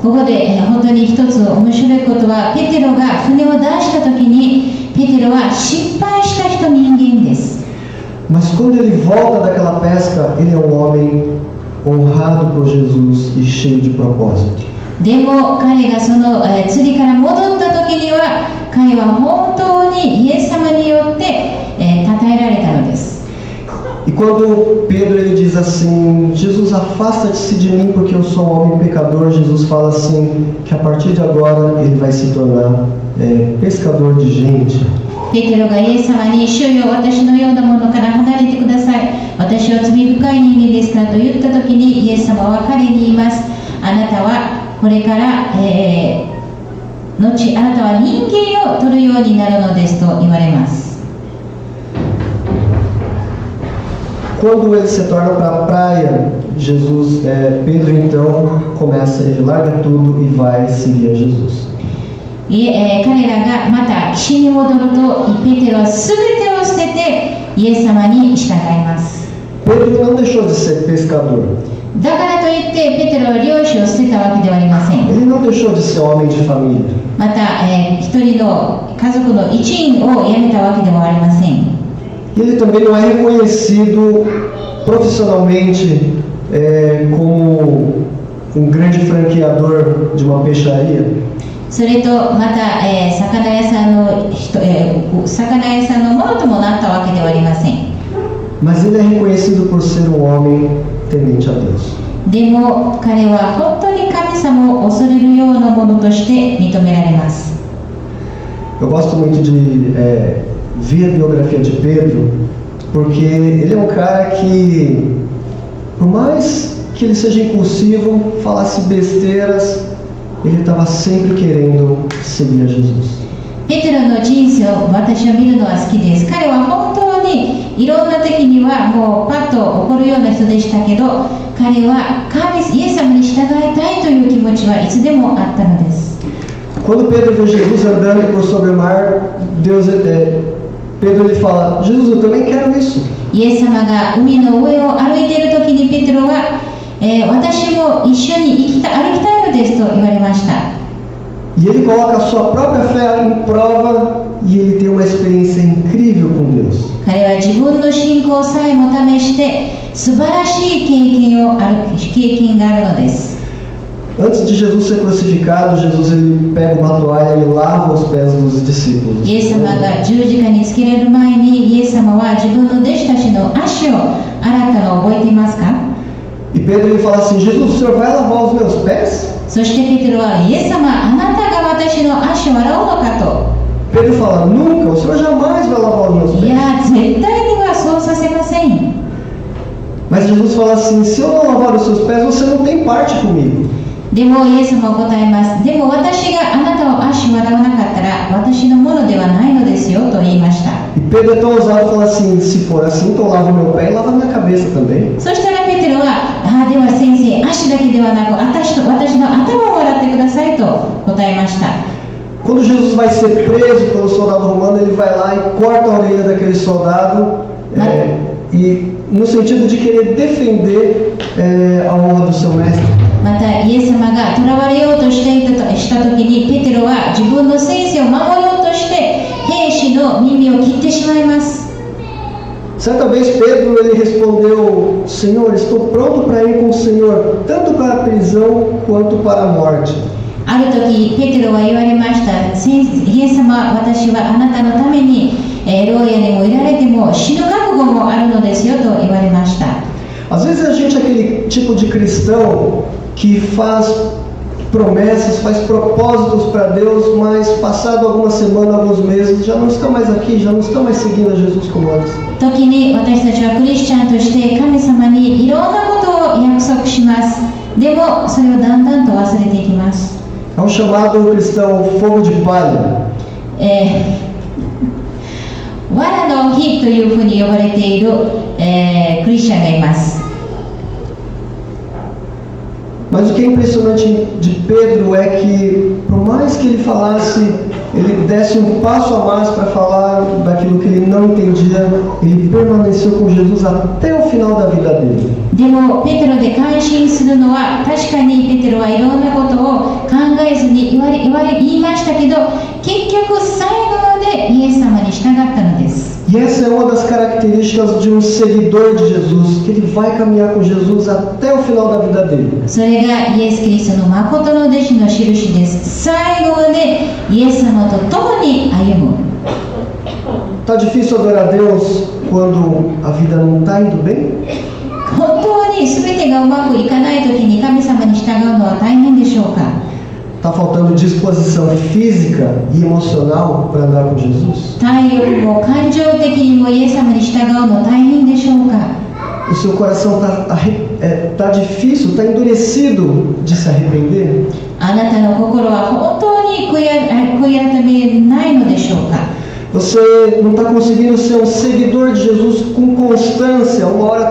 Speaker 2: ここで本当に一つ面白いことは、ペテロが船を出したときにペテロは失敗した人間です。
Speaker 1: Mas quando ele volta daquela pesca, ele é um homem honrado por Jesus e cheio de propósito.
Speaker 2: でも彼がその釣りから戻ったときには彼は本当にイエス様によって、称えられたのです。
Speaker 1: E quando Pedro ele diz assim, Jesus, afasta-te de mim porque eu sou um homem pecador, Jesus fala assim, que a partir de agora ele vai se tornar pescador de gente.
Speaker 2: ペテロがイエス様に、主よ、私のようなものから離れてください。私は罪深い人間ですからと言ったときに、イエス様は彼に言います。あなたはこれから、後、あなたは人間を取るようになるのですと言われます。
Speaker 1: Quando ele se torna para a praia, Pedro então ele larga tudo e vai seguir a Jesus.
Speaker 2: 彼らがまた岸に戻ると、ペテロはすべてを捨ててイエス様に従います。
Speaker 1: Pedro não deixou de ser pescador.
Speaker 2: だからといってペテロは漁師を捨てたわけではありません。
Speaker 1: Ele não deixou de ser homem de família.
Speaker 2: また、一人の家族の一員を辞めたわけではありません。
Speaker 1: E ele também não é reconhecido profissionalmente como um grande franqueador de uma peixaria.
Speaker 2: それとまた、魚屋さんのものともなったわけではありません。
Speaker 1: Mas ele é reconhecido por ser um homem temente a Deus.
Speaker 2: でも彼は本当に神様を恐れるようなものとして認められます。
Speaker 1: Eu gosto muito de ver a biografia de Pedro, porque ele é um cara que, por mais que ele seja impulsivo, falasse besteiras, ele estava sempre querendo seguir a Jesus.
Speaker 2: ペテロの人生を私は見るのは好きです。彼は本当にいろんな時にはもうパッと怒るような人でしたけど、彼はイエス様に従いたいという気持ちはいつでもあったのです。
Speaker 1: Quando Pedro vê Jesus andando por sobre o mar, Pedro ele fala, Jesus, eu também quero isso.
Speaker 2: イエス様が海の上を歩いている時にペテロは、私も一緒に歩きたいのですと言われました。
Speaker 1: E ele coloca a sua própria fé em prova e ele tem uma experiência incrível com Deus.
Speaker 2: 彼は自分の信仰さえも試して素晴らしい経験があるのです。
Speaker 1: Antes de Jesus ser crucificado, Jesus ele pega uma toalha e lava os pés dos discípulos.
Speaker 2: イエス様が十字架につけられる前にイエス様は自分の弟子たちの足を洗ったのを覚えていますか？
Speaker 1: E Pedro ele fala assim, Jesus, o senhor vai lavar os meus pés?
Speaker 2: そしてペテロはイエス様、あなたが私の足を洗うのかと。
Speaker 1: Pedro fala, nunca, o senhor jamais vai lavar os meus
Speaker 2: い
Speaker 1: pés.
Speaker 2: や、絶対にはそうさせません。
Speaker 1: Mas Jesus fala assim, se eu não lavar os seus pés, você não tem parte comigo.
Speaker 2: でもイエスも答えます。でも私があなたを足を洗わなかったら私のものではないのですよと言いました。
Speaker 1: E Pedro é tão ousado e fala assim, se for assim, então lava o meu pé e lava a minha cabeça também.
Speaker 2: そしたらペテロは、では先生、足だけではなく私の頭を洗ってくださいと答えました。
Speaker 1: Quando Jesus vai ser preso pelo soldado romano, ele vai lá e corta a orelha daquele soldado, e no sentido de querer defender a honra do seu mestre.
Speaker 2: またイエス様が囚われようとした時にペテロは自分の先生を守ろうとして兵士の耳を切ってしまいます。
Speaker 1: Certa vez Pedro ele respondeu, Senhor, estou pronto para ir com o Senhor, tanto para a prisão quanto para a morte.
Speaker 2: ある時ペテロは言われました。イエス様、私はあなたのために牢屋にもいられても死ぬ覚悟もあるのですよと言われました。
Speaker 1: Às vezes a gente é aquele tipo de cristão que faz promessas, faz propósitos para Deus, mas passado algumas semanas, alguns meses, já não está mais aqui, já não está mais seguindo a Jesus como antes.
Speaker 2: 時に私たちはクリスチャンとして神様にいろんなことを約束します。でもそれをだんだんと忘れていきます。
Speaker 1: É um chamado cristão fogo de palha.
Speaker 2: 藁の火というふうに呼ばれている、クリスチャンがいます。
Speaker 1: Mas o que é impressionante de Pedro é que, por mais que ele falasse, ele desse um passo a mais para falar daquilo que ele não entendia, ele permaneceu com Jesus até o final da vida dele.
Speaker 2: でもペテロで感心するのは、確かにペテロはいろんなことを考えずに言いましたけど、結局最後までイエス様に従ったのです。
Speaker 1: E E essa é uma das características de um seguidor de Jesus, que ele vai caminhar com Jesus até o final da vida dele.
Speaker 2: それがイエス・キリストの誠の弟子の印です。最後までイエス様と共に歩む。
Speaker 1: Tá difícil adorar a Deus quando a vida não está indo bem?
Speaker 2: 本当に全てがうまくいかないときに神様に従うのは大変でしょうか。
Speaker 1: Está faltando disposição física e emocional para andar com Jesus?
Speaker 2: 体力も感情的にもイエス様に従うの大変でしょうか。
Speaker 1: O seu coração tá difícil, está endurecido de se arrepender?
Speaker 2: あなたの心は本当に悔い改めないのでしょうか。
Speaker 1: Você não está conseguindo ser um seguidor de Jesus com constância? Uma hora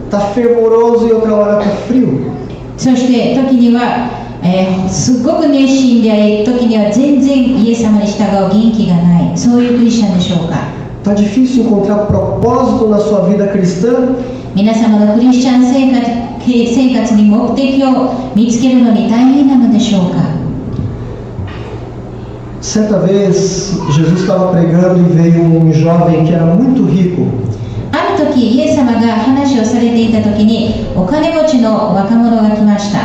Speaker 1: tá fervoroso e outra hora tá frio.
Speaker 2: そして時には、すごく熱心であり、時には全然イエス様に従う元気がない、そういうクリスチャンでしょうか。
Speaker 1: Tá difícil encontrar propósito na sua vida cristã?
Speaker 2: 皆様のクリスチャン生活に目的を見つけるのに大変なのでしょうか。
Speaker 1: Certa vez, Jesus estava pregando e veio um jovem que era muito rico.
Speaker 2: ある時、イエス様が話をされていた時に、お金持ちの若者が来ました。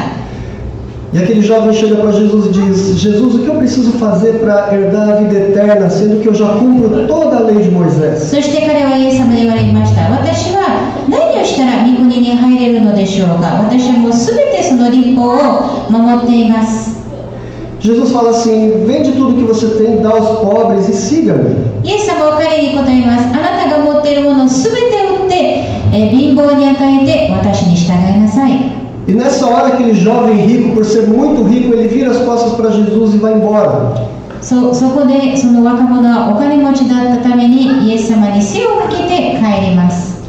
Speaker 1: E aquele jovem chega para Jesus e diz: Jesus, o que eu preciso fazer para herdar a vida eterna, sendo que eu já cumpro toda a lei de Moisés?
Speaker 2: そして彼はイエス様に言われました。私は何をしたら御国に入れるのでしょうか。私はもうすべてその律法を守っています。
Speaker 1: Jesus fala assim: vende tudo que você tem, dá aos pobres e siga-me.
Speaker 2: イエス様は彼に答えます。あなたが持っているものすべてを売って、貧乏に与えて私に従いなさい。
Speaker 1: E nessa hora, aquele jovem rico, por ser muito rico, ele vira as costas para Jesus e vai embora.
Speaker 2: そこでその若者はお金持ちだったためにイエス様に背を向けて帰ります。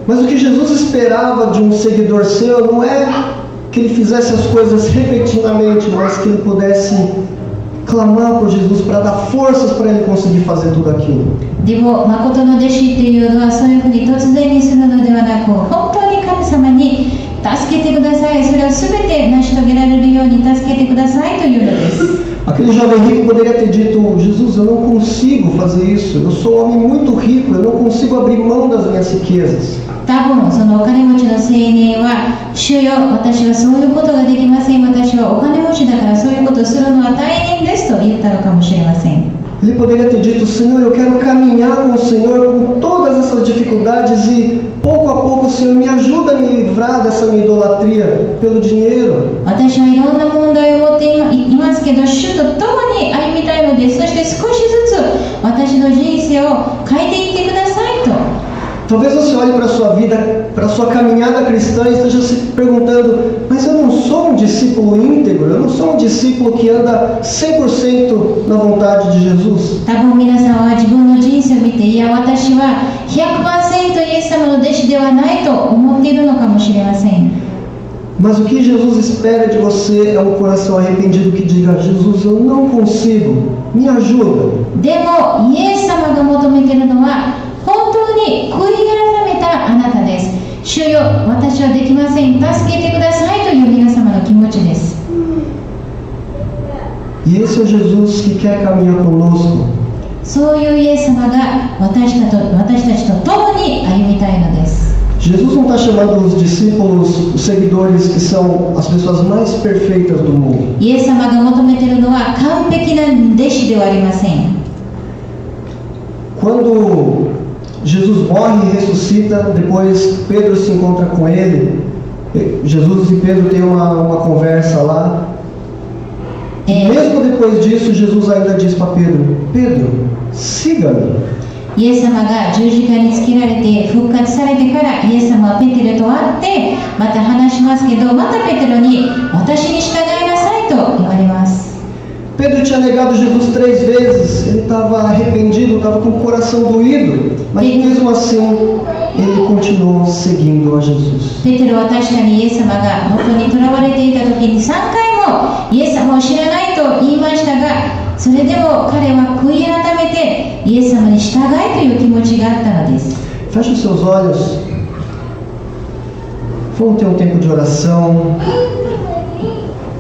Speaker 1: Mas o que Jesus esperava de um seguidor seu não é que ele fizesse as coisas repetidamente, mas que ele pudesse clamar por Jesus para dar forças para ele conseguir fazer tudo aquilo.
Speaker 2: でも誠の弟子っていうのはそういうふうに突然にするのではなく、本当に神様に助けてください、それを全て成し遂げられるように助けてくださいというのです。
Speaker 1: Aquele jovem rico poderia ter dito: Jesus, eu não consigo fazer isso, eu sou um homem muito rico, eu não consigo abrir mão das minhas riquezas.
Speaker 2: 多分そのお金持ちの青年は、主よ、私はそういうことができません、私はお金持ちだからそういうことをするのは大変ですと言ったのかもしれません。
Speaker 1: Ele poderia ter dito: Senhor, eu quero caminhar com o Senhor com todas essas dificuldades e pouco a pouco o Senhor me ajuda a me livrar dessa minha idolatria pelo dinheiro.
Speaker 2: 私はいろんな問題を持っていますけど、主と共に歩みたいのです。そして少しずつ私の人生を変えていってくださいと。
Speaker 1: Talvez você olhe para a sua vida, para a sua caminhada cristã e esteja se perguntando: mas eu não sou um discípulo íntegro, eu não sou um discípulo que anda 100% na vontade de Jesus.
Speaker 2: 多分皆さんは自分の人生を見て、いや、私は 100% イエス様の弟子ではないと思っているのかもしれません。
Speaker 1: Mas o que Jesus espera de você é um coração arrependido que diga: Jesus, eu não consigo, me ajuda.
Speaker 2: でも、イエス様が求めているのは、本当に悔い改めたあなたです。主よ、私はできません、助けてくださいという皆様の気持ちです。
Speaker 1: E esse é o Jesus que quer caminhar conosco.
Speaker 2: そういうイエス様が私たちと共に歩みたいのです。
Speaker 1: Jesus não está chamando os discípulos, os seguidores que são as pessoas mais perfeitas do mundo.
Speaker 2: イエス様が求めているのは完璧な弟子ではありません。
Speaker 1: Quando Jesus morre e ressuscita, depois Pedro se encontra com ele. Jesus e Pedro têm uma conversa lá. E mesmo depois disso, Jesus ainda diz para Pedro: Pedro, siga-me.
Speaker 2: イエス様が十字架につけられて復活されてから、イエス様はペテロと会ってまた話しますけど、またペテロに私に従いなさいと言われます。
Speaker 1: Pedro tinha negado Jesus 3 vezes, ele estava arrependido, estava com o coração doído, mas mesmo assim ele continuou seguindo a Jesus.
Speaker 2: ペテロは確かにイエス様が元にとらわれていた時に3回もイエス様を知らないと言いましたが、それでも彼は悔い改めてイエス様に従いという気持ちがあったのです。
Speaker 1: Feche os seus olhos. Vamos ter um tempo de oração.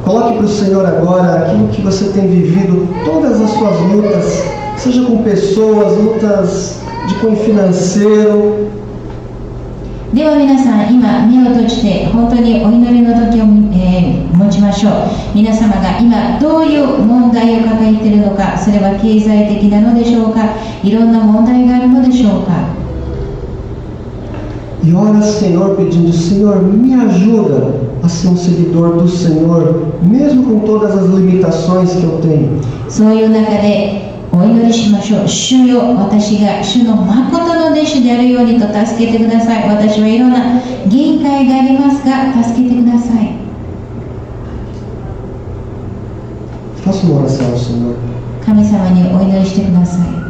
Speaker 1: Coloque para o Senhor agora aquilo que você tem vivido, todas as suas lutas, seja com pessoas, lutas de cunho financeiro.
Speaker 2: では皆さん、今目を閉じて本当にお祈りの時を、持ちましょう。皆様が今どういう問題を抱えているのか、それは経済的なのでしょうか、いろんな問題があるのでしょうか。
Speaker 1: E ora, Senhor, pedindo: Senhor, me ajuda a ser um seguidor do Senhor, mesmo com todas as limitações que eu tenho.
Speaker 2: そういう中でお祈りしましょう。主よ、私が主の誠の弟子であるようにと助けてください。私はいろんな限界がありますが、助けてください。
Speaker 1: Faça uma oração ao Senhor.
Speaker 2: 神様にお祈りしてください。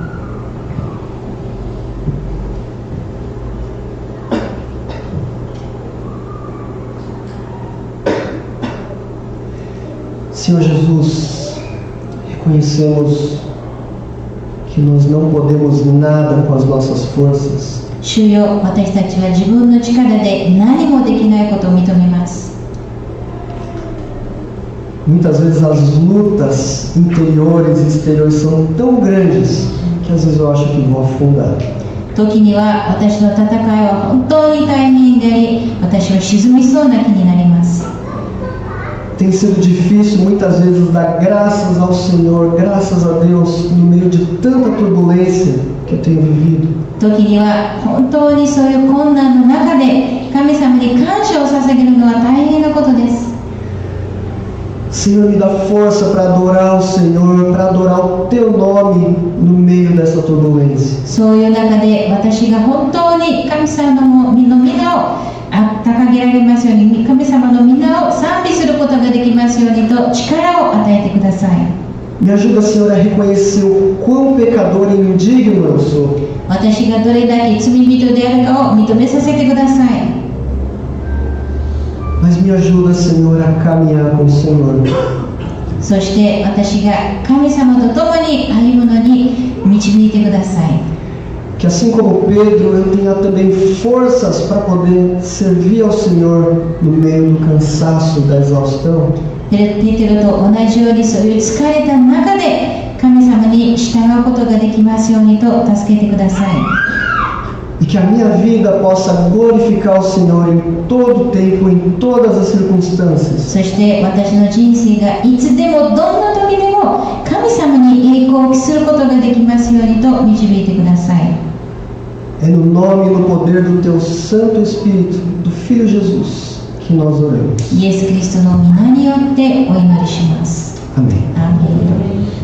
Speaker 1: Senhor Jesus, reconhecemos que nós não podemos nada com as nossas forças.
Speaker 2: 主よ、私たちは自分の力で何もできないことを認めます。
Speaker 1: Muitas vezes as lutas interiores e exteriores são tão grandes que às vezes eu acho que vou afundar.
Speaker 2: 時には私の戦いは本当に大変であり、私は沈みそうな気になります。
Speaker 1: Tem sido difícil muitas vezes dar graças ao Senhor, graças a Deus, no meio de tanta turbulência que eu tenho vivido.
Speaker 2: 時には本当にそういう困難の中で神様に感謝を捧げるのは大変なことです。
Speaker 1: Senhor, me dá força para adorar o Senhor, para adorar o Teu nome no meio dessa turbulência.
Speaker 2: そういう中で私が本当に神様の皆を掲げられますように、神様の皆を賛美することができますようにと力を与えてください。
Speaker 1: Me ajuda, Senhor, a reconhecer o quão pecador e indigno eu sou.
Speaker 2: 私がどれだけ罪人であるかを認めさせてください。
Speaker 1: Mas me ajuda, Senhor, a caminhar com o Senhor.
Speaker 2: そして私が神様と共に歩むのに導いてください。
Speaker 1: Que assim como Pedro, eu tenha também forças para poder servir ao Senhor no meio do cansaço, da exaustão.
Speaker 2: ペテロと同じようにそういう疲れた中で神様に従うことができますようにと助けてください。
Speaker 1: E que a minha vida possa glorificar o Senhor em todo o tempo, em todas as circunstâncias.
Speaker 2: そして私の人生がいつでもどんな時でも神様に栄光を期することができますようにと導いてください。
Speaker 1: É no nome e no poder do Teu Santo Espírito, do Filho Jesus, que nós oramos.
Speaker 2: イエス・キリストの皆によってお祈りします。
Speaker 1: Amém.
Speaker 2: アーメン。